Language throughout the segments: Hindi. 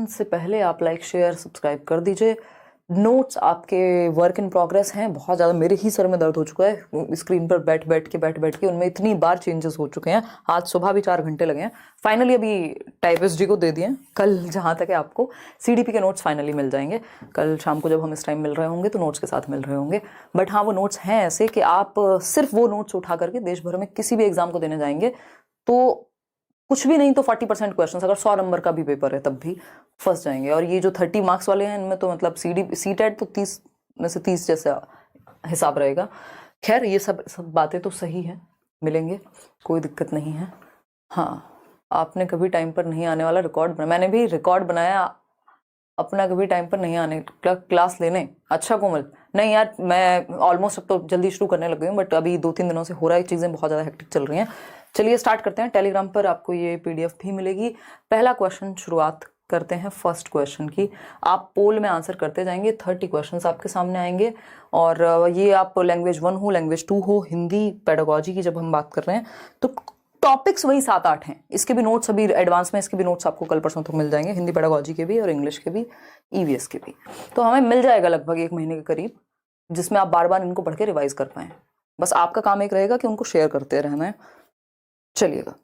से पहले आप लाइक शेयर सब्सक्राइब कर दीजिए। नोट्स आपके वर्क इन प्रोग्रेस हैं। बहुत ज़्यादा मेरे ही सर में दर्द हो चुका है स्क्रीन पर बैठ बैठ के उनमें इतनी बार चेंजेस हो चुके हैं। आज सुबह भी 4 घंटे लगे हैं। फाइनली अभी टाइपिस्ट जी को दे दिए। कल जहाँ तक है आपको CDP के नोट्स फाइनली मिल जाएंगे। कल शाम को जब हम इस टाइम मिल रहे होंगे तो नोट्स के साथ मिल रहे होंगे। बट हाँ, वो नोट्स हैं ऐसे कि आप सिर्फ वो नोट्स उठा करके देश भर में किसी भी एग्जाम को देने जाएंगे तो कुछ भी नहीं तो 40% क्वेश्चन, अगर 100 नंबर का भी पेपर है तब भी फंस जाएंगे। और ये जो 30 मार्क्स वाले हैं इनमें तो मतलब CTET तो 30 में से 30 जैसा हिसाब रहेगा। खैर ये सब बातें तो सही हैं, मिलेंगे, कोई दिक्कत नहीं है। हाँ, आपने कभी टाइम पर नहीं आने वाला रिकॉर्ड बनाया। मैंने भी रिकॉर्ड बनाया अपना कभी टाइम पर नहीं आने क्लास लेने। अच्छा कोमल, नहीं यार मैं ऑलमोस्ट अब तो जल्दी शुरू करने लग गई हूँ, बट अभी 2-3 दिनों से हो रहा है, चीज़ें बहुत ज़्यादा हेक्टिक चल रही हैं। चलिए स्टार्ट करते हैं। टेलीग्राम पर आपको ये PDF भी मिलेगी। पहला क्वेश्चन शुरुआत करते हैं फर्स्ट क्वेश्चन की। आप पोल में आंसर करते जाएंगे। 30 क्वेश्चंस आपके सामने आएंगे और ये आप लैंग्वेज 1 हो, लैंग्वेज 2 हो, हिंदी पेडागोजी की जब हम बात कर रहे हैं तो टॉपिक्स वही 7-8 हैं। इसके भी नोट्स अभी एडवांस में, इसके भी नोट्स आपको कल परसों तक मिल जाएंगे, हिंदी पेडागोजी के भी और इंग्लिश के भी, EVS के भी। तो हमें मिल जाएगा लगभग 1 महीने के करीब, जिसमें आप बार बार इनको पढ़ के रिवाइज कर पाएं। बस आपका काम एक रहेगा कि उनको शेयर करते रहना है। चलिएगा,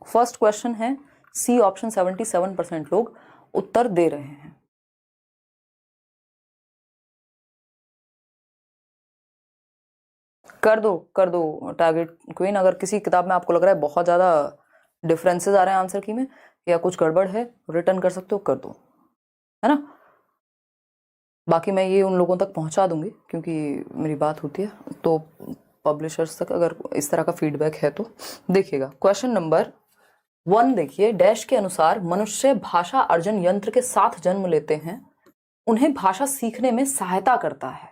फर्स्ट क्वेश्चन है सी ऑप्शन। 77% लोग उत्तर दे रहे हैं। कर दो टारगेट क्वीन। अगर किसी किताब में आपको लग रहा है बहुत ज़्यादा डिफरेंसेस आ रहे हैं आंसर की में या कुछ गड़बड़ है, रिटर्न कर सकते हो, कर दो, है ना। बाकी मैं ये उन लोगों तक पहुंचा दूंगी क्योंकि मेरी बात होती है, तो पब्लिशर्स तक अगर इस तरह का फीडबैक है तो देखिएगा। क्वेश्चन नंबर 1 देखिए। डैश के अनुसार मनुष्य भाषा अर्जन यंत्र के साथ जन्म लेते हैं, उन्हें भाषा सीखने में सहायता करता है।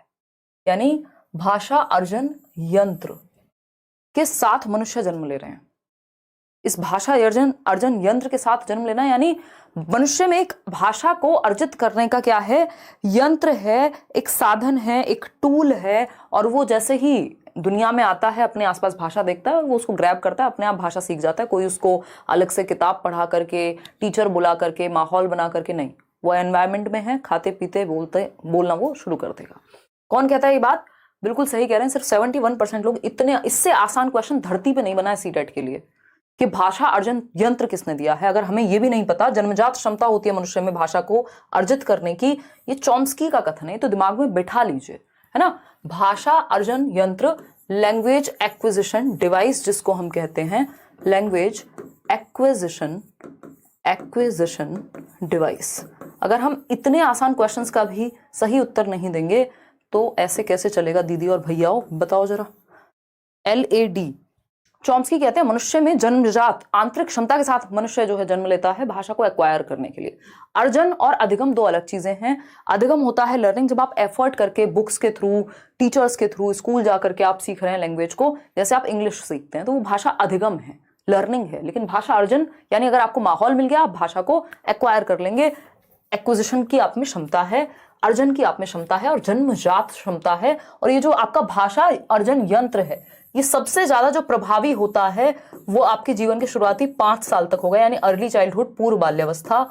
यानी भाषा अर्जन यंत्र के साथ मनुष्य जन्म ले रहे हैं। इस भाषा अर्जन यंत्र के साथ जन्म लेना यानी मनुष्य में एक भाषा को अर्जित करने का क्या है, यंत्र है, एक साधन है, एक टूल है। और वो जैसे ही दुनिया में आता है, अपने आसपास भाषा देखता है और वो उसको ग्रैब करता है, अपने आप भाषा सीख जाता है। कोई उसको अलग से किताब पढ़ा करके, टीचर बुला करके, माहौल बना करके नहीं, वो एनवायरमेंट में है, खाते पीते बोलना वो शुरू कर देगा। कौन कहता है ये बात? बिल्कुल सही कह रहे हैं। सिर्फ 71% लोग। इतने इससे आसान क्वेश्चन धरती पे नहीं बना है CTET के लिए कि भाषा अर्जन यंत्र किसने दिया है। अगर हमें ये भी नहीं पता, जन्मजात क्षमता होती है मनुष्य में भाषा को अर्जित करने की, ये चॉम्स्की का कथन है, तो दिमाग में बैठा लीजिए, है ना। भाषा अर्जन यंत्र, लैंग्वेज एक्विजिशन डिवाइस जिसको हम कहते हैं, लैंग्वेज एक्विजिशन डिवाइस। अगर हम इतने आसान क्वेश्चंस का भी सही उत्तर नहीं देंगे तो ऐसे कैसे चलेगा दीदी और भैयाओ, बताओ जरा। LAD चॉम्स्की कहते हैं मनुष्य में जन्मजात आंतरिक क्षमता के साथ मनुष्य जो है जन्म लेता है भाषा को एक्वायर करने के लिए। अर्जन और अधिगम 2 अलग चीजें हैं। अधिगम होता है लर्निंग, जब आप एफर्ट करके बुक्स के थ्रू, टीचर्स के थ्रू, स्कूल जा करके आप सीख रहे हैं लैंग्वेज को, जैसे आप इंग्लिश सीखते हैं तो वो भाषा अधिगम है, लर्निंग है। लेकिन भाषा अर्जन यानी अगर आपको माहौल मिल गया आप भाषा को एक्वायर कर लेंगे। एक्विजिशन की आप में क्षमता है, अर्जन की आप में क्षमता है और जन्मजात क्षमता है। और ये जो आपका भाषा अर्जन यंत्र है, ये सबसे ज्यादा जो प्रभावी होता है वो आपके जीवन के शुरुआती 5 साल तक होगा, यानी अर्ली चाइल्डहुड, पूर्व बाल्यावस्था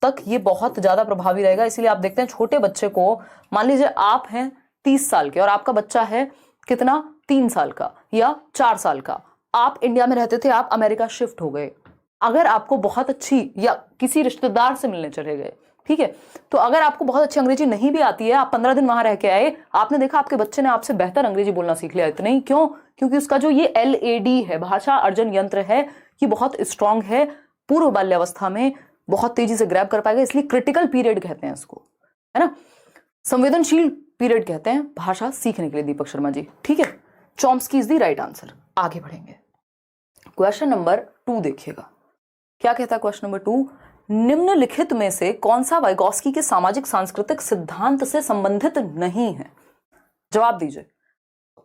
तक ये बहुत ज्यादा प्रभावी रहेगा। इसीलिए आप देखते हैं छोटे बच्चे को, मान लीजिए आप हैं 30 साल के और आपका बच्चा है कितना, 3 साल का या 4 साल का। आप इंडिया में रहते थे, आप अमेरिका शिफ्ट हो गए। अगर आपको बहुत अच्छी, या किसी रिश्तेदार से मिलने चले गए, ठीक है, तो अगर आपको बहुत अच्छी अंग्रेजी नहीं भी आती है, आप 15 दिन वहां रह के आए, आपने देखा आपके बच्चे ने आपसे बेहतर अंग्रेजी बोलना सीख लिया। इतना ही क्यों? क्योंकि उसका जो ये LAD है, भाषा अर्जन यंत्र है, ये बहुत स्ट्रांग है, पूर्व बाल्यावस्था में बहुत तेजी से ग्रैब कर पाएगा। इसलिए क्रिटिकल पीरियड कहते हैं इसको, है ना, संवेदनशील पीरियड कहते हैं भाषा सीखने के लिए। दीपक शर्मा जी, ठीक है, Chomsky is the right answer. आगे बढ़ेंगे। क्वेश्चन नंबर 2 देखिएगा, क्या कहता है क्वेश्चन नंबर 2। निम्नलिखित में से कौन सा वाइगोस्की के सामाजिक सांस्कृतिक सिद्धांत से संबंधित नहीं है? जवाब दीजिए।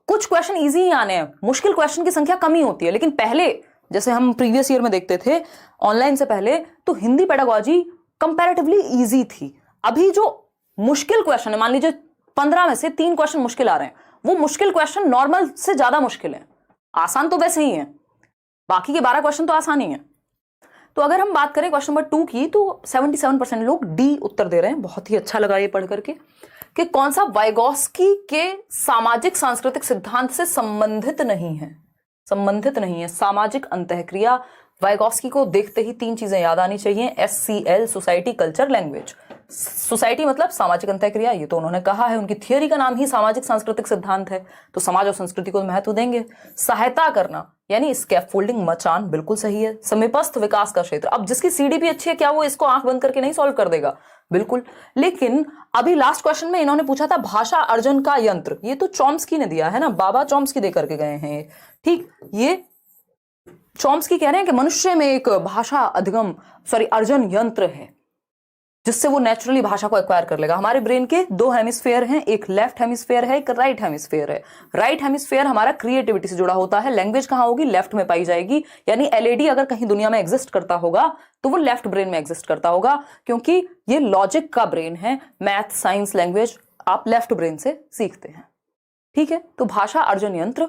कुछ क्वेश्चन इजी ही आने हैं, मुश्किल क्वेश्चन की संख्या कम ही होती है। लेकिन पहले जैसे हम प्रीवियस ईयर में देखते थे ऑनलाइन से पहले, तो हिंदी पेडागोजी कंपैरेटिवली इजी थी। अभी जो मुश्किल क्वेश्चन है, मान लीजिए 15 में से 3 क्वेश्चन मुश्किल आ रहे हैं, वो मुश्किल क्वेश्चन नॉर्मल से ज्यादा मुश्किल है। आसान तो वैसे ही है, बाकी के 12 क्वेश्चन तो आसान ही है। तो अगर हम बात करें क्वेश्चन नंबर 2 की, तो 77% लोग डी उत्तर दे रहे हैं। बहुत ही अच्छा लगा ये पढ़ करके कि कौन सा वाइगॉस्की के सामाजिक सांस्कृतिक सिद्धांत से संबंधित नहीं है, संबंधित नहीं है। सामाजिक अंतःक्रिया, वाइगॉस्की को देखते ही 3 चीजें याद आनी चाहिए, SCL, society, culture, language. Society मतलब सामाजिक अंतःक्रिया, ये तो उन्होंने कहा है, उनकी थियोरी का नाम ही सामाजिक सांस्कृतिक सिद्धांत है, तो समाज और संस्कृति को महत्व देंगे। सहायता करना यानी स्कैफोल्डिंग, मचान, बिल्कुल सही है। समीपस्थ विकास का क्षेत्र, अब जिसकी सीडीपी अच्छी है क्या वो इसको आंख बंद करके नहीं सॉल्व कर देगा? बिल्कुल। लेकिन अभी लास्ट क्वेश्चन में इन्होंने पूछा था भाषा अर्जन का यंत्र, ये तो चॉम्स्की ने दिया है ना, बाबा चॉम्स्की दे करके गए हैं ये, ठीक। ये चॉम्स्की कह रहे हैं कि मनुष्य में एक भाषा अधिगम अर्जन यंत्र है जिससे वो नेचुरली भाषा को एक्वायर कर लेगा। हमारे ब्रेन के 2 हेमिस्फेयर हैं, एक लेफ्ट हेमिस्फेयर है, एक राइट हेमिस्फेयर है। राइट हेमिस्फेयर हमारा क्रिएटिविटी से जुड़ा होता है। लैंग्वेज कहाँ होगी? लेफ्ट में पाई जाएगी। यानी एलएडी अगर कहीं दुनिया में एग्जिस्ट करता होगा तो वो लेफ्ट ब्रेन में एग्जिस्ट करता होगा, क्योंकि ये लॉजिक का ब्रेन है। मैथ, साइंस, लैंग्वेज आप लेफ्ट ब्रेन से सीखते हैं, ठीक है। तो भाषा अर्जन यंत्र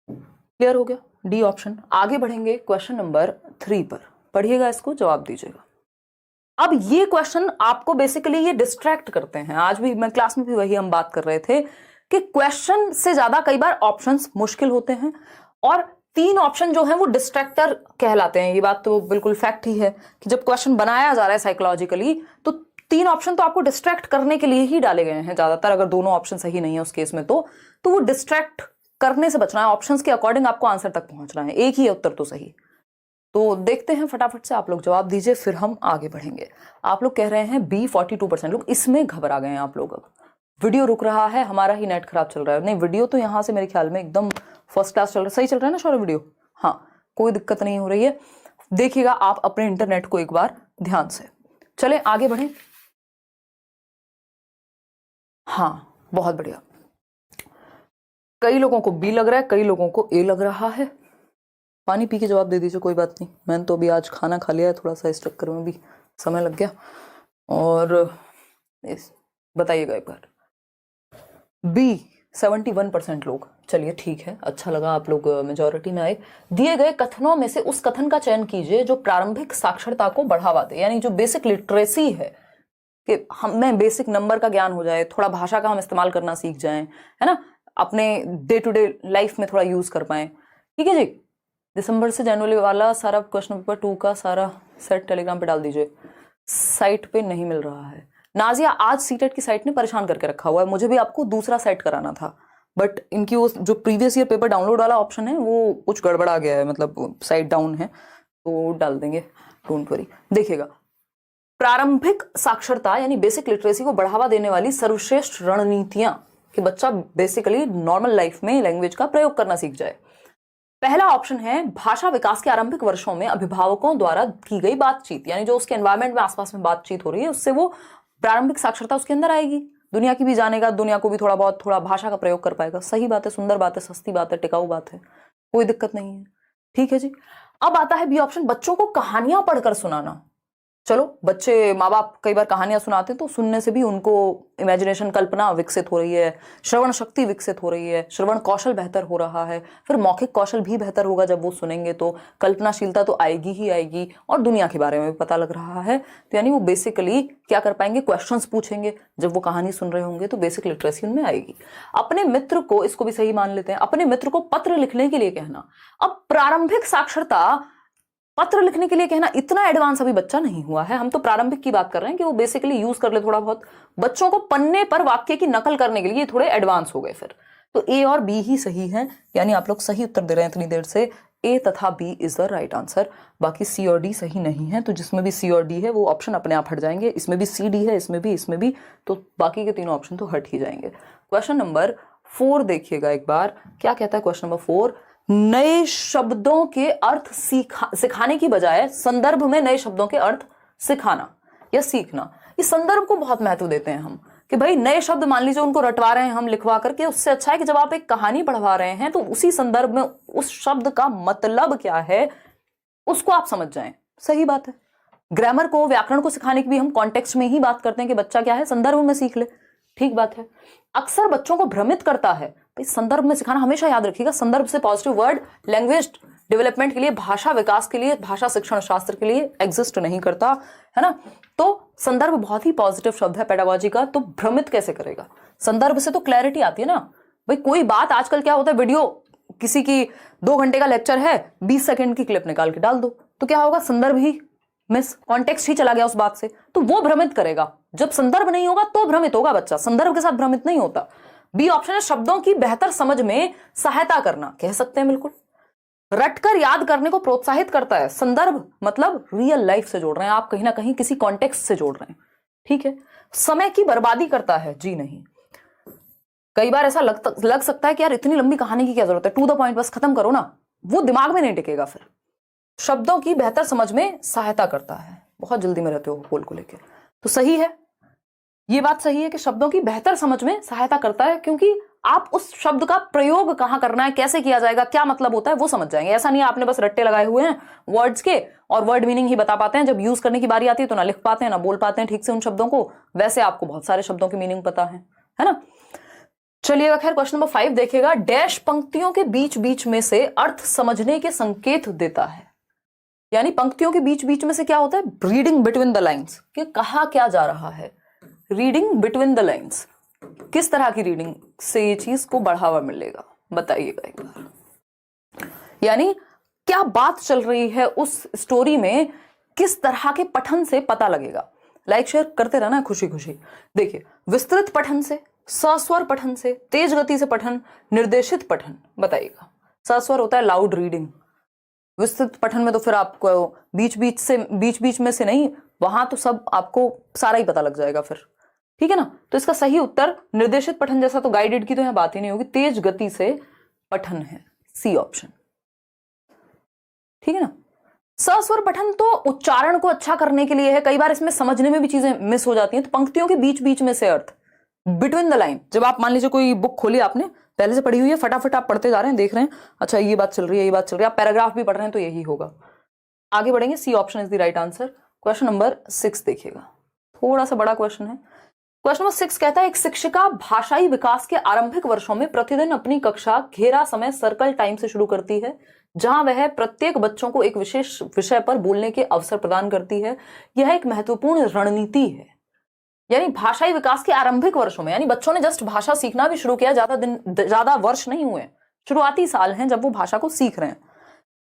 क्लियर हो गया, डी ऑप्शन। आगे बढ़ेंगे क्वेश्चन नंबर 3 पर, पढ़िएगा, इसको जवाब दीजिएगा। अब ये क्वेश्चन आपको बेसिकली ये डिस्ट्रैक्ट करते हैं। आज भी मैं क्लास में भी वही हम बात कर रहे थे कि क्वेश्चन से ज्यादा कई बार ऑप्शंस मुश्किल होते हैं, और 3 ऑप्शन जो हैं वो डिस्ट्रैक्टर कहलाते हैं। ये बात तो बिल्कुल फैक्ट ही है कि जब क्वेश्चन बनाया जा रहा है साइकोलॉजिकली तो 3 ऑप्शन तो आपको डिस्ट्रैक्ट करने के लिए ही डाले गए हैं ज्यादातर। अगर दोनों ऑप्शन सही नहीं है उस केस में तो वो डिस्ट्रैक्ट करने से बचना है, ऑप्शंस के अकॉर्डिंग आपको आंसर तक पहुंचना है। एक ही है उत्तर तो सही। तो देखते हैं, फटाफट से आप लोग जवाब दीजिए, फिर हम आगे बढ़ेंगे। आप लोग कह रहे हैं बी, 42% लोग। इसमें घबरा गए हैं आप लोग। अब वीडियो रुक रहा है, हमारा ही नेट खराब चल रहा है। नहीं, वीडियो तो यहाँ से मेरे ख्याल में एकदम फर्स्ट क्लास चल रहा है, सही चल रहा है ना शौर्य वीडियो? हाँ, कोई दिक्कत नहीं हो रही है। देखिएगा आप अपने इंटरनेट को एक बार ध्यान से। चले आगे बढ़े। हाँ, बहुत बढ़िया। कई लोगों को बी लग रहा है, कई लोगों को ए लग रहा है। पानी पी के जवाब दे दीजिए, कोई बात नहीं। मैंने तो अभी आज खाना खा लिया है, थोड़ा सा इस चक्कर में भी समय लग गया। और बताइएगा एक बार। बी, 71% लोग। चलिए ठीक है, अच्छा लगा आप लोग मेजॉरिटी में आए। दिए गए कथनों में से उस कथन का चयन कीजिए जो प्रारंभिक साक्षरता को बढ़ावा दे, यानी जो बेसिक लिटरेसी है, कि हमें बेसिक नंबर का ज्ञान हो जाए, थोड़ा भाषा का हम इस्तेमाल करना सीख जाएं, है ना, अपने डे टू डे लाइफ में थोड़ा यूज कर पाएं। ठीक है जी। दिसंबर से जनवरी वाला सारा क्वेश्चन पेपर 2 का सारा सेट टेलीग्राम पे डाल दीजिए। साइट पे नहीं मिल रहा है। नाजिया, आज सीटेट की साइट ने परेशान करके रखा हुआ है। मुझे भी आपको दूसरा सेट कराना था, बट इनकी वो जो प्रीवियस ईयर पेपर डाउनलोड वाला ऑप्शन है वो कुछ गड़बड़ा गया है, मतलब साइट डाउन है, तो डाल देंगे, डोंट वरी। देखिएगा, प्रारंभिक साक्षरता यानी बेसिक लिटरेसी को बढ़ावा देने वाली सर्वश्रेष्ठ रणनीतियां कि बच्चा बेसिकली नॉर्मल लाइफ में लैंग्वेज का प्रयोग करना सीख जाए। पहला ऑप्शन है भाषा विकास के आरंभिक वर्षों में अभिभावकों द्वारा की गई बातचीत, यानी जो उसके एनवायरमेंट में आसपास में बातचीत हो रही है उससे वो प्रारंभिक साक्षरता उसके अंदर आएगी। दुनिया की भी जानेगा, दुनिया को भी थोड़ा बहुत थोड़ा भाषा का प्रयोग कर पाएगा। सही बात है, सुंदर बात है, सस्ती बात है, टिकाऊ बात है, कोई दिक्कत नहीं है। ठीक है जी। अब आता है बी ऑप्शन, बच्चों को कहानियां पढ़कर सुनाना। चलो, बच्चे, माँ बाप कई बार कहानियां सुनाते हैं तो सुनने से भी उनको इमेजिनेशन, कल्पना विकसित हो रही है, श्रवण शक्ति विकसित हो रही है, श्रवण कौशल बेहतर हो रहा है, फिर मौखिक कौशल भी बेहतर होगा। जब वो सुनेंगे तो कल्पनाशीलता तो आएगी ही आएगी, और दुनिया के बारे में भी पता लग रहा है। तो यानी वो बेसिकली क्या कर पाएंगे, क्वेश्चंस पूछेंगे जब वो कहानी सुन रहे होंगे, तो बेसिक लिटरेसी उनमें आएगी। अपने मित्र को, इसको भी सही मान लेते हैं, अपने मित्र को पत्र लिखने के लिए कहना। अब प्रारंभिक साक्षरता, पत्र लिखने के लिए कहना, इतना एडवांस अभी बच्चा नहीं हुआ है। हम तो प्रारंभिक की बात कर रहे हैं कि वो बेसिकली यूज कर ले थोड़ा बहुत। बच्चों को पन्ने पर वाक्य की नकल करने के लिए थोड़े एडवांस हो गए फिर। तो ए और बी ही सही है, यानी आप लोग सही उत्तर दे रहे हैं इतनी देर से। ए तथा B is the right answer. बाकी सी और डी सही नहीं है, तो जिसमें भी सी और डी है वो ऑप्शन अपने आप हट जाएंगे। इसमें भी सी डी है, इसमें भी, तो बाकी के तीनों ऑप्शन तो हट ही जाएंगे। क्वेश्चन नंबर 4 देखिएगा एक बार, क्या कहता है क्वेश्चन नंबर 4। नए शब्दों के अर्थ सिखाने की बजाय संदर्भ में नए शब्दों के अर्थ सिखाना या सीखना। इस संदर्भ को बहुत महत्व देते हैं हम, कि भाई नए शब्द मान लीजिए उनको रटवा रहे हैं हम लिखवा करके, उससे अच्छा है कि जब आप एक कहानी पढ़वा रहे हैं तो उसी संदर्भ में उस शब्द का मतलब क्या है उसको आप समझ जाएं। सही बात है। ग्रामर को, व्याकरण को सिखाने की भी हम कॉन्टेक्स्ट में ही बात करते हैं कि बच्चा क्या है, संदर्भ में सीख ले। ठीक बात है। अक्सर बच्चों को भ्रमित करता है, संदर्भ में सिखाना। हमेशा याद रखिएगा, संदर्भ से पॉजिटिव वर्ड लैंग्वेज डेवलपमेंट के लिए, भाषा विकास के लिए, भाषा शिक्षण शास्त्र के लिए एग्जिस्ट नहीं करता, है ना। तो संदर्भ बहुत ही पॉजिटिव शब्द है पेडागोजी का, तो भ्रमित कैसे करेगा? संदर्भ से तो क्लैरिटी आती है ना भाई। कोई बात आजकल क्या होता है, वीडियो किसी की 2 घंटे का लेक्चर है, 20 सेकंड की क्लिप निकाल के डाल दो, तो क्या होगा? संदर्भ ही मिस, कॉन्टेक्स्ट ही चला गया उस बात से, तो वो भ्रमित करेगा। जब संदर्भ नहीं होगा तो भ्रमित होगा बच्चा, संदर्भ के साथ भ्रमित नहीं होता। बी ऑप्शन है शब्दों की बेहतर समझ में सहायता करना, कह सकते हैं बिल्कुल। रटकर याद करने को प्रोत्साहित करता है, संदर्भ मतलब रियल लाइफ से जोड़ रहे हैं आप, कहीं ना कहीं किसी कॉन्टेक्स्ट से जोड़ रहे हैं, ठीक है। समय की बर्बादी करता है, जी नहीं। कई बार ऐसा लग सकता है कि यार इतनी लंबी कहानी की क्या जरूरत है, टू द पॉइंट बस खत्म करो ना, वो दिमाग में नहीं टिकेगा फिर। शब्दों की बेहतर समझ में सहायता करता है, बहुत जल्दी में रहते हो पोल को लेकर, तो सही है, ये बात सही है कि शब्दों की बेहतर समझ में सहायता करता है, क्योंकि आप उस शब्द का प्रयोग कहां करना है, कैसे किया जाएगा, क्या मतलब होता है वो समझ जाएंगे। ऐसा नहीं है आपने बस रट्टे लगाए हुए हैं वर्ड्स के और वर्ड मीनिंग ही बता पाते हैं, जब यूज करने की बारी आती है तो ना लिख पाते हैं ना बोल पाते हैं ठीक से उन शब्दों को। वैसे आपको बहुत सारे शब्दों की मीनिंग पता है ना। चलिएगा, खैर क्वेश्चन नंबर 5 देखिएगा। डैश पंक्तियों के बीच बीच में से अर्थ समझने के संकेत देता है, यानी पंक्तियों के बीच बीच में से क्या होता है? रीडिंग बिटवीन द लाइन्स, कि कहा क्या जा रहा है, रीडिंग बिटवीन द लाइन्स। किस तरह की रीडिंग से ये चीज को बढ़ावा मिलेगा, बताइएगा एक बार। यानी क्या बात चल रही है उस स्टोरी में, किस तरह के पठन से पता लगेगा। लाइक शेयर करते रहना खुशी खुशी। देखिए, विस्तृत पठन से, सस्वर पठन से, तेज गति से पठन, निर्देशित पठन, बताइएगा। सस्वर होता है लाउड रीडिंग, विस्तृत पठन में तो फिर आपको बीच बीच में से नहीं, वहां तो सब आपको सारा ही पता लग जाएगा फिर, ठीक है ना। तो इसका सही उत्तर निर्देशित पठन जैसा तो गाइडेड की तो यहां बात ही नहीं होगी, तेज गति से पठन है, सी ऑप्शन, ठीक है ना। सस्वर पठन तो उच्चारण को अच्छा करने के लिए है, कई बार इसमें समझने में भी चीजें मिस हो जाती हैं। तो पंक्तियों के बीच बीच में से अर्थ, बिटवीन द लाइन, जब आप मान लीजिए कोई बुक खोली आपने पहले से पढ़ी हुई है, फटाफट आप पढ़ते जा रहे हैं, देख रहे हैं अच्छा ये बात चल रही है, ये बात चल रही है, आप पैराग्राफ भी पढ़ रहे हैं तो यही होगा। आगे बढ़ेंगे, C option is the right answer. Question number 6 देखिएगा, थोड़ा सा बड़ा क्वेश्चन है। क्वेश्चन नंबर 6 कहता है, एक शिक्षिका भाषाई विकास के आरंभिक वर्षों में प्रतिदिन अपनी कक्षा घेरा समय सर्कल टाइम से शुरू करती है, जहां वह प्रत्येक बच्चों को एक विशेष विषय पर बोलने के अवसर प्रदान करती है। यह एक महत्वपूर्ण रणनीति है। यानी भाषाई विकास के आरंभिक वर्षों में, यानी बच्चों ने जस्ट भाषा सीखना भी शुरू किया, ज्यादा वर्ष नहीं हुए, शुरुआती साल हैं जब वो भाषा को सीख रहे हैं,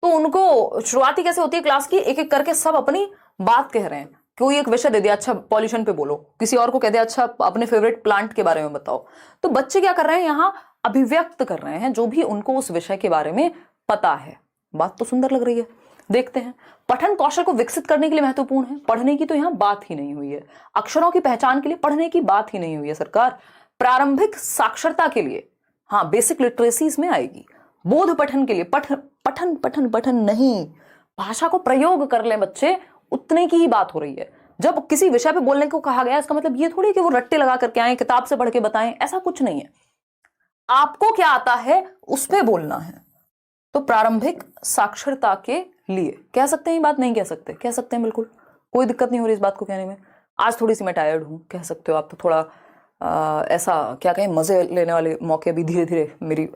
तो उनको शुरुआती कैसे होती है क्लास की, एक एक करके सब अपनी बात कह रहे हैं। कोई एक विषय दे दिया, अच्छा पॉल्यूशन पे बोलो, किसी और को कह दिया अच्छा अपने फेवरेट प्लांट के बारे में बताओ। तो बच्चे क्या कर रहे हैं, यहाँ अभिव्यक्त कर रहे हैं जो भी उनको उस विषय के बारे में पता है। बात तो सुंदर लग रही है, देखते हैं। पठन कौशल को विकसित करने के लिए महत्वपूर्ण है, पढ़ने की तो यहाँ बात ही नहीं हुई है। अक्षरों की पहचान के लिए पढ़ने की बात ही नहीं हुई है सरकार। प्रारंभिक साक्षरता के लिए, हाँ बेसिक लिटरेसी इसमें आएगी। बोध पठन के लिए पठन पठन पठन नहीं, भाषा को प्रयोग कर ले बच्चे, उतने की ही बात हो रही है। जब किसी विषय पे बोलने को कहा गया, इसका मतलब ये थोड़ी कि वो रट्टे लगा करके आए, किताब से पढ़ के बताएं, ऐसा कुछ नहीं है। आपको क्या आता है उस पे बोलना है। तो प्रारंभिक साक्षरता के लिए कह सकते हैं, ये बात नहीं कह सकते, कह सकते हैं बिल्कुल, कोई दिक्कत नहीं हो रही इस बात को कहने में। आज थोड़ी सी मैं टायर्ड हूं, कह सकते हो आप, तो थोड़ा ऐसा क्या कहें, मजे लेने वाले मौके भी धीरे धीरे मेरी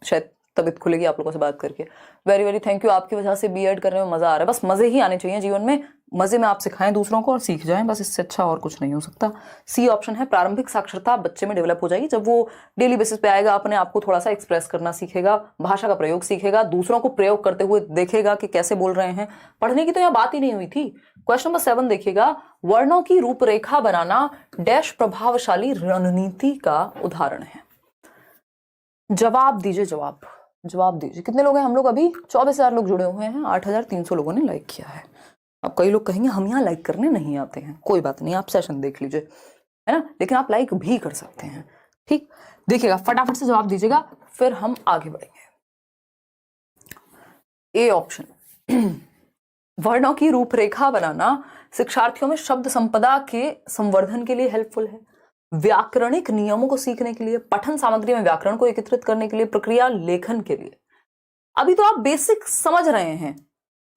शायद तबीयत खुलेगी आप लोगों से बात करके। वेरी वेरी थैंक यू, आपकी वजह से बीएड करने में मजा आ रहा है। बस मजे ही आने चाहिए जीवन में, मजे में आप सिखाएं दूसरों को और सीख जाएं, बस इससे अच्छा और कुछ नहीं हो सकता। सी ऑप्शन है, प्रारंभिक साक्षरता बच्चे में डेवलप हो जाएगी जब वो डेली बेसिस पे आएगा, अपने आप को थोड़ा सा एक्सप्रेस करना सीखेगा, भाषा का प्रयोग सीखेगा, दूसरों को प्रयोग करते हुए देखेगा कि कैसे बोल रहे हैं। पढ़ने की तो यहाँ बात ही नहीं हुई थी। क्वेश्चन नंबर 7 देखिएगा, वर्णों की रूपरेखा बनाना डैश प्रभावशाली रणनीति का उदाहरण है। जवाब दीजिए, जवाब दीजिए। कितने लोग हैं हम लोग? अभी 24,000 लोग जुड़े हुए हैं, 8,300 लोगों ने लाइक किया है। अब कई लोग कहेंगे हम यहाँ लाइक करने नहीं आते हैं, कोई बात नहीं, आप सेशन देख लीजिए, है ना, लेकिन आप लाइक भी कर सकते हैं। ठीक, देखिएगा फटाफट से जवाब दीजिएगा, फिर हम आगे बढ़ेंगे। ए ऑप्शन, वर्णों की रूपरेखा बनाना शिक्षार्थियों में शब्द संपदा के संवर्धन के लिए हेल्पफुल है, व्याकरणिक नियमों को सीखने के लिए, पठन सामग्री में व्याकरण को एकत्रित करने के लिए, प्रक्रिया लेखन के लिए। अभी तो आप बेसिक समझ रहे हैं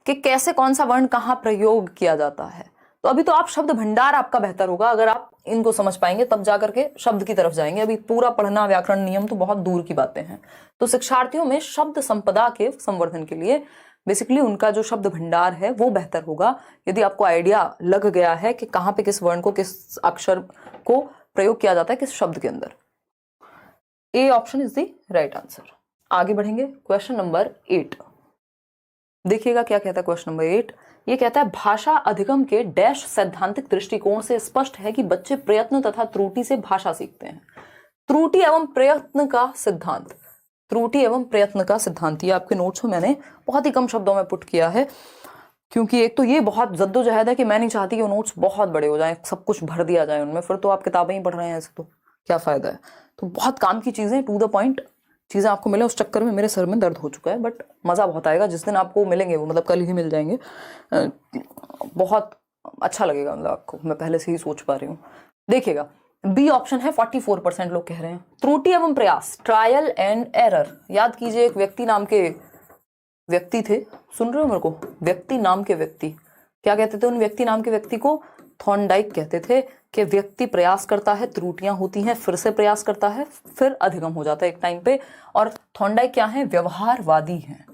कि कैसे कौन सा वर्ण कहां प्रयोग किया जाता है, तो अभी तो आप शब्द भंडार आपका बेहतर होगा, अगर आप इनको समझ पाएंगे तब जाकर के शब्द की तरफ जाएंगे। अभी पूरा पढ़ना व्याकरण नियम तो बहुत दूर की बातें हैं। तो शिक्षार्थियों में शब्द संपदा के संवर्धन के लिए बेसिकली उनका जो शब्द भंडार है वो बेहतर होगा, यदि आपको आइडिया लग गया है कि कहाँ पे किस वर्ण को, किस अक्षर को प्रयोग किया जाता है किस शब्द के अंदर। A option is the right answer. आगे बढ़ेंगे, क्वेश्चन नंबर 8 देखिएगा क्या कहता है। क्वेश्चन नंबर 8 ये कहता है भाषा अधिगम के डैश सैद्धांतिक दृष्टिकोण से स्पष्ट है कि बच्चे प्रयत्न तथा त्रुटि से भाषा सीखते हैं। त्रुटि एवं प्रयत्न का सिद्धांत, त्रुटि एवं प्रयत्न का सिद्धांत, ये आपके नोट्स में मैंने बहुत ही कम शब्दों में पुट किया है, क्योंकि एक तो ये बहुत जद्दोजहद है कि मैं नहीं चाहती कि वो नोट्स बहुत बड़े हो जाएं, सब कुछ भर दिया जाए उनमें, फिर तो आप किताबें ही पढ़ रहे हैं ऐसे तो क्या फायदा है। तो बहुत काम की चीजें, टू द पॉइंट चीजें आपको मिले, उस चक्कर में मेरे सर में दर्द हो चुका है। बट मजा बहुत आएगा जिस दिन आपको मिलेंगे, वो मतलब कल ही मिल जाएंगे, बहुत अच्छा लगेगा, मतलब आपको मैं पहले से ही सोच पा रही हूँ। देखिएगा बी ऑप्शन है, 44% लोग कह रहे हैं। त्रुटि एवं प्रयास, ट्रायल एंड एरर। याद कीजिए एक व्यक्ति नाम के व्यक्ति थे, सुन रहे हो मेरे को, व्यक्ति नाम के व्यक्ति, क्या कहते थे उन व्यक्ति नाम के व्यक्ति को? थॉर्नडाइक कहते थे कि व्यक्ति प्रयास करता है, त्रुटियां होती हैं, फिर से प्रयास करता है, फिर अधिगम हो जाता है एक टाइम पे। और थॉर्नडाइक क्या है? व्यवहारवादी हैं।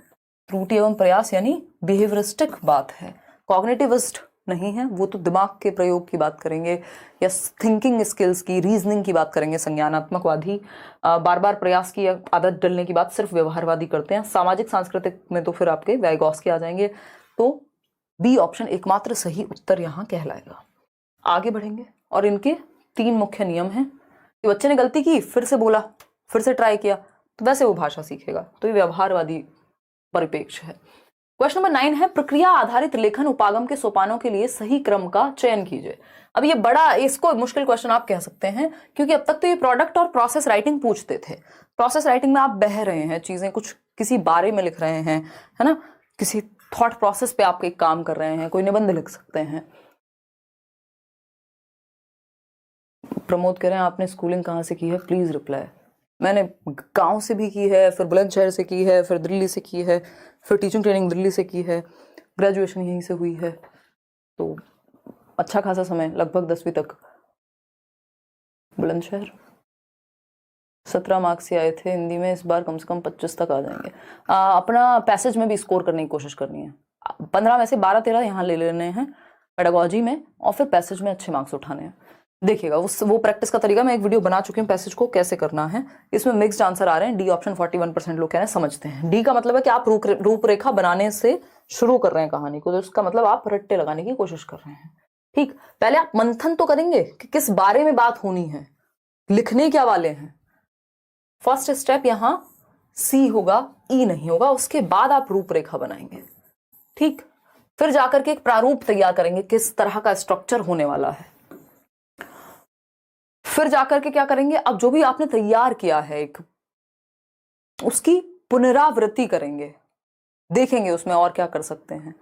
त्रुटि एवं प्रयास यानी बिहेवियरिस्टिक बात है, कॉग्निटिविस्ट नहीं है, वो तो दिमाग के प्रयोग की बात करेंगे या थिंकिंग स्किल्स की, रीजनिंग की बात करेंगे। संज्ञानात्मकवादी बार बार प्रयास की आदत डलने की बात सिर्फ व्यवहारवादी करते हैं। सामाजिक सांस्कृतिक में तो फिर आपके वाइगॉस्की आ जाएंगे। तो बी ऑप्शन एकमात्र सही उत्तर यहाँ कहलाएगा। आगे बढ़ेंगे और इनके 3 मुख्य नियम हैं कि बच्चे ने गलती की, फिर से बोला, फिर से ट्राई किया, तो वैसे वो भाषा सीखेगा। तो ये व्यवहारवादी परिप्रेक्ष्य है। क्वेश्चन नंबर 9 है प्रक्रिया आधारित लेखन उपागम के सोपानों के लिए सही क्रम का चयन कीजिए। अब ये बड़ा, इसको मुश्किल क्वेश्चन आप कह सकते हैं, क्योंकि अब तक तो ये प्रोडक्ट और प्रोसेस राइटिंग पूछते थे। प्रोसेस राइटिंग में आप बह रहे हैं, चीजें कुछ किसी बारे में लिख रहे हैं, है ना, किसी थॉट प्रोसेस पे आप एक काम कर रहे हैं, कोई निबंध लिख सकते हैं। प्रमोद कह रहे हैं आपने स्कूलिंग कहाँ से की है, प्लीज रिप्लाई। मैंने गांव से भी की है, फिर बुलंदशहर से की है, फिर दिल्ली से की है, फिर टीचिंग ट्रेनिंग दिल्ली से की है, ग्रेजुएशन यहीं से हुई है, तो अच्छा खासा समय, लगभग 10वीं तक बुलंदशहर। 17 मार्क्स से आए थे हिंदी में, इस बार कम से कम 25 तक आ जाएंगे। अपना पैसेज में भी स्कोर करने की कोशिश करनी है। 15 में से 12-13 यहाँ ले लेने हैं पेडागोजी में, और फिर पैसेज में अच्छे मार्क्स उठाने हैं। देखिएगा वो प्रैक्टिस का तरीका मैं एक वीडियो बना चुकी हूँ, पैसेज को कैसे करना है। इसमें मिक्स्ड आंसर आ रहे हैं। डी ऑप्शन 41% लोग कह रहे हैं समझते हैं। डी का मतलब है कि आप रूपरेखा बनाने से शुरू कर रहे हैं कहानी को, तो उसका मतलब आप रट्टे लगाने की कोशिश कर रहे हैं। ठीक, पहले आप मंथन तो करेंगे कि किस बारे में बात होनी है, लिखने क्या वाले हैं। फर्स्ट स्टेप यहां सी होगा, ई नहीं होगा, उसके बाद आप रूपरेखा बनाएंगे। ठीक, फिर जाकर के एक प्रारूप तैयार करेंगे, किस तरह का स्ट्रक्चर होने वाला है। फिर जाकर के क्या करेंगे, अब जो भी आपने तैयार किया है एक, उसकी पुनरावृत्ति करेंगे, देखेंगे उसमें और क्या कर सकते हैं।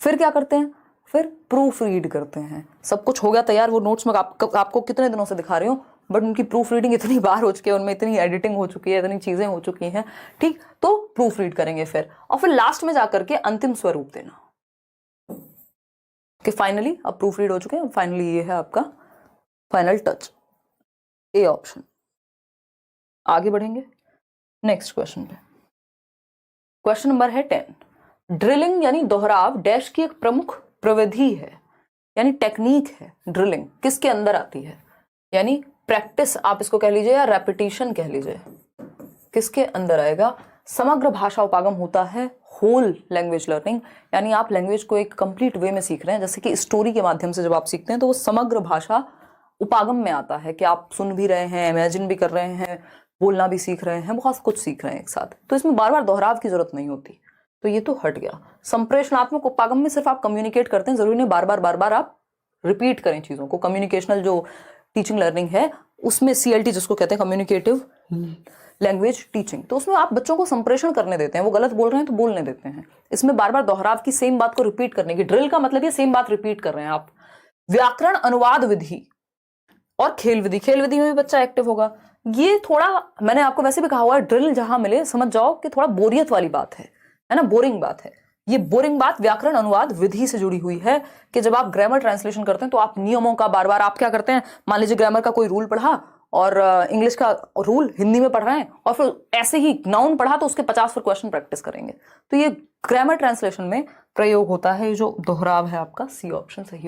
फिर क्या करते हैं, फिर प्रूफ रीड करते हैं। सब कुछ हो गया तैयार, वो नोट्स में आपको कितने दिनों से दिखा रही हूँ, बट उनकी प्रूफ रीडिंग इतनी बार हो चुकी है, उनमें इतनी एडिटिंग हो चुकी है, इतनी चीजें हो चुकी हैं। ठीक, तो प्रूफ रीड करेंगे फिर, और फिर लास्ट में जाकर के अंतिम स्वरूप देना कि फाइनली अब प्रूफ रीड हो चुके हैं, फाइनली ये है आपका फाइनल टच। A option. आगे बढ़ेंगे नेक्स्ट क्वेश्चन पे। क्वेश्चन नंबर है 10। ड्रिलिंग यानी दोहराव डैश की एक प्रमुख प्रविधि है, यानी टेक्निक है। ड्रिलिंग किसके अंदर आती है, यानी प्रैक्टिस आप इसको कह लीजिए या रेपिटेशन कह लीजिए, किसके अंदर आएगा। समग्र भाषा उपागम होता है होल लैंग्वेज लर्निंग, यानी आप लैंग्वेज को एक कंप्लीट वे में सीख रहे हैं। जैसे कि स्टोरी के माध्यम से जब आप सीखते हैं तो वो समग्र भाषा उपागम में आता है कि आप सुन भी रहे हैं, इमेजिन भी कर रहे हैं, बोलना भी सीख रहे हैं, बहुत कुछ सीख रहे हैं एक साथ। तो इसमें बार बार दोहराव की जरूरत नहीं होती, तो ये तो हट गया। संप्रेषणात्मक उपागम में सिर्फ आप कम्युनिकेट करते हैं, जरूरी नहीं बार बार आप रिपीट करें चीजों को। कम्युनिकेशनल जो टीचिंग लर्निंग है उसमें CLT जिसको कहते हैं कम्युनिकेटिव लैंग्वेज टीचिंग, तो उसमें आप बच्चों को संप्रेषण करने देते हैं, वो गलत बोल रहे हैं तो बोलने देते हैं। इसमें बार बार दोहराव की, सेम बात को रिपीट करने की। ड्रिल का मतलब ये सेम बात रिपीट कर रहे हैं आप। व्याकरण अनुवाद विधि और खेल विधि, खेल विधि में भी बच्चा एक्टिव होगा। ये थोड़ा मैंने आपको वैसे भी कहा हुआ है, ड्रिल जहां मिले समझ जाओ कि थोड़ा बोरियत वाली बात है ना, बोरिंग बात है। ये बोरिंग बात व्याकरण अनुवाद विधि से जुड़ी हुई है कि जब आप ग्रामर ट्रांसलेशन करते हैं तो आप नियमों का बार बार, आप क्या करते हैं, मान लीजिए ग्रामर का कोई रूल पढ़ा और इंग्लिश का रूल हिंदी में पढ़ रहे हैं और फिर ऐसे ही नाउन पढ़ा तो उसके 50 फिर क्वेश्चन प्रैक्टिस करेंगे। तो ये ग्रामर ट्रांसलेशन में प्रयोग होता है। जो दोहराव है आपका, सी ऑप्शन सही